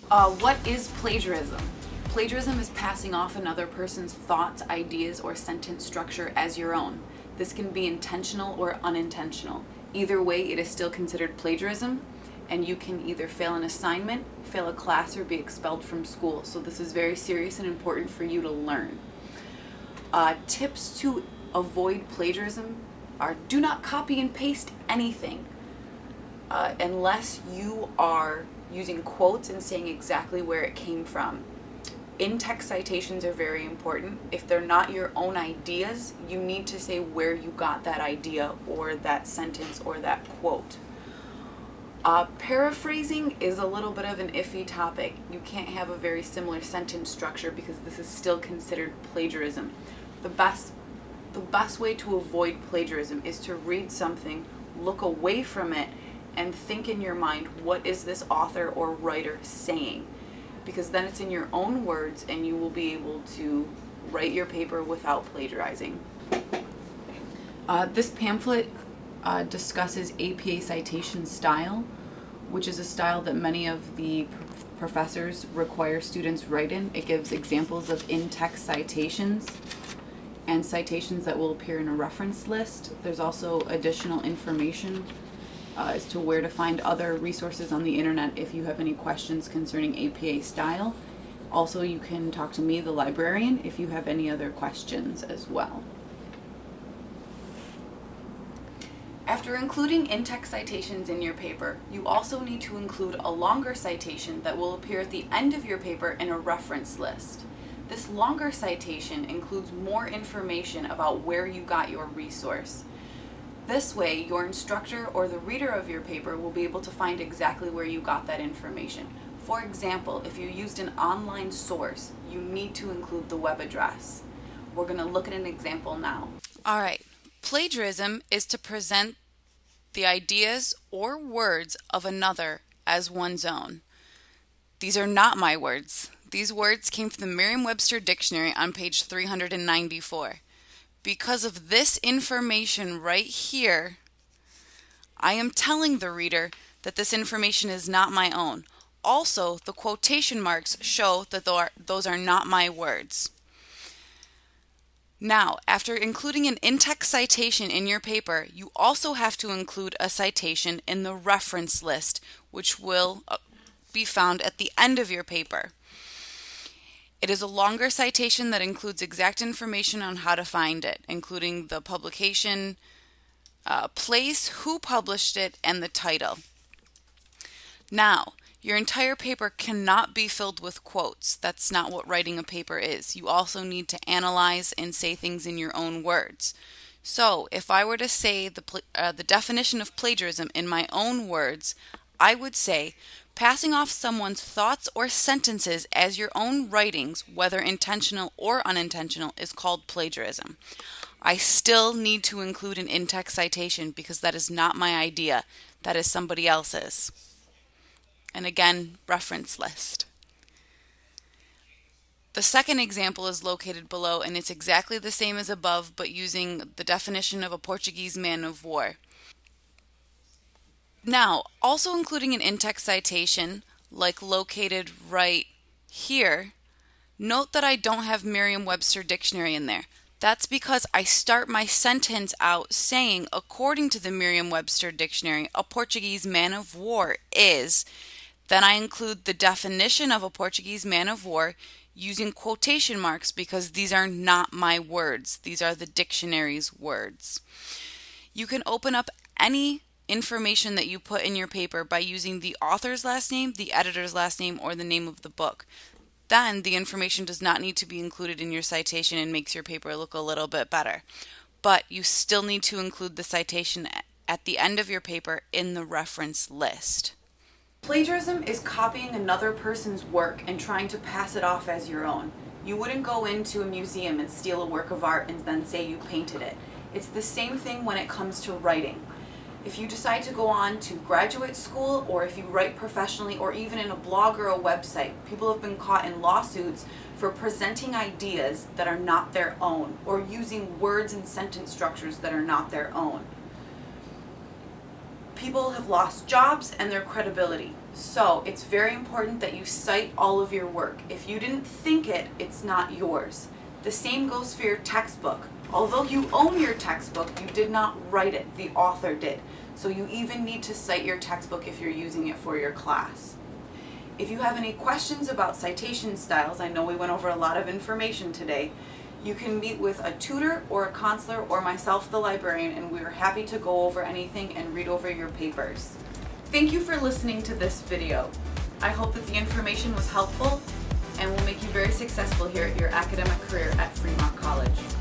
What is plagiarism? Plagiarism is passing off another person's thoughts, ideas, or sentence structure as your own. This can be intentional or unintentional. Either way, it is still considered plagiarism, and you can either fail an assignment, fail a class, or be expelled from school. So this is very serious and important for you to learn. Tips to avoid plagiarism are: do not copy and paste anything unless you are using quotes and saying exactly where it came from. In-text citations are very important. If they're not your own ideas, you need to say where you got that idea or that sentence or that quote. Paraphrasing is a little bit of an iffy topic. You can't have a very similar sentence structure because this is still considered plagiarism. The best way to avoid plagiarism is to read something, look away from it, and think in your mind, what is this author or writer saying? Because then it's in your own words and you will be able to write your paper without plagiarizing. This pamphlet discusses APA citation style, which is a style that many of the professors require students write in. It gives examples of in-text citations and citations that will appear in a reference list. There's also additional information as to where to find other resources on the internet if you have any questions concerning APA style. Also, you can talk to me, the librarian, if you have any other questions as well. After including in-text citations in your paper, you also need to include a longer citation that will appear at the end of your paper in a reference list. This longer citation includes more information about where you got your resource. This way, your instructor or the reader of your paper will be able to find exactly where you got that information. For example, if you used an online source, you need to include the web address. We're going to look at an example now. All right. Plagiarism is to present the ideas or words of another as one's own. These are not my words. These words came from the Merriam-Webster dictionary on page 394. Because of this information right here, I am telling the reader that this information is not my own. Also, the quotation marks show that those are not my words. Now, after including an in-text citation in your paper, you also have to include a citation in the reference list, which will be found at the end of your paper. It is a longer citation that includes exact information on how to find it, including the publication, place, who published it, and the title. Now, your entire paper cannot be filled with quotes. That's not what writing a paper is. You also need to analyze and say things in your own words. So, if I were to say the definition of plagiarism in my own words, I would say, passing off someone's thoughts or sentences as your own writings, whether intentional or unintentional, is called plagiarism. I still need to include an in-text citation because that is not my idea. That is somebody else's. And again, reference list. The second example is located below, and it's exactly the same as above, but using the definition of a Portuguese man of war. Now, also including an in-text citation, like located right here, note that I don't have Merriam-Webster dictionary in there. That's because I start my sentence out saying, according to the Merriam-Webster dictionary, a Portuguese man of war is. Then I include the definition of a Portuguese man of war using quotation marks because these are not my words. These are the dictionary's words. You can open up any information that you put in your paper by using the author's last name, the editor's last name, or the name of the book. Then the information does not need to be included in your citation and makes your paper look a little bit better. But you still need to include the citation at the end of your paper in the reference list. Plagiarism is copying another person's work and trying to pass it off as your own. You wouldn't go into a museum and steal a work of art and then say you painted it. It's the same thing when it comes to writing. If you decide to go on to graduate school, or if you write professionally, or even in a blog or a website, people have been caught in lawsuits for presenting ideas that are not their own, or using words and sentence structures that are not their own. people have lost jobs and their credibility. So it's very important that you cite all of your work. If you didn't think it, it's not yours. The same goes for your textbook. Although you own your textbook, you did not write it, the author did. So you even need to cite your textbook if you're using it for your class. If you have any questions about citation styles, I know we went over a lot of information today, you can meet with a tutor or a counselor or myself, the librarian, and we're happy to go over anything and read over your papers. Thank you for listening to this video. I hope that the information was helpful and will make you very successful here at your academic career at Fremont College.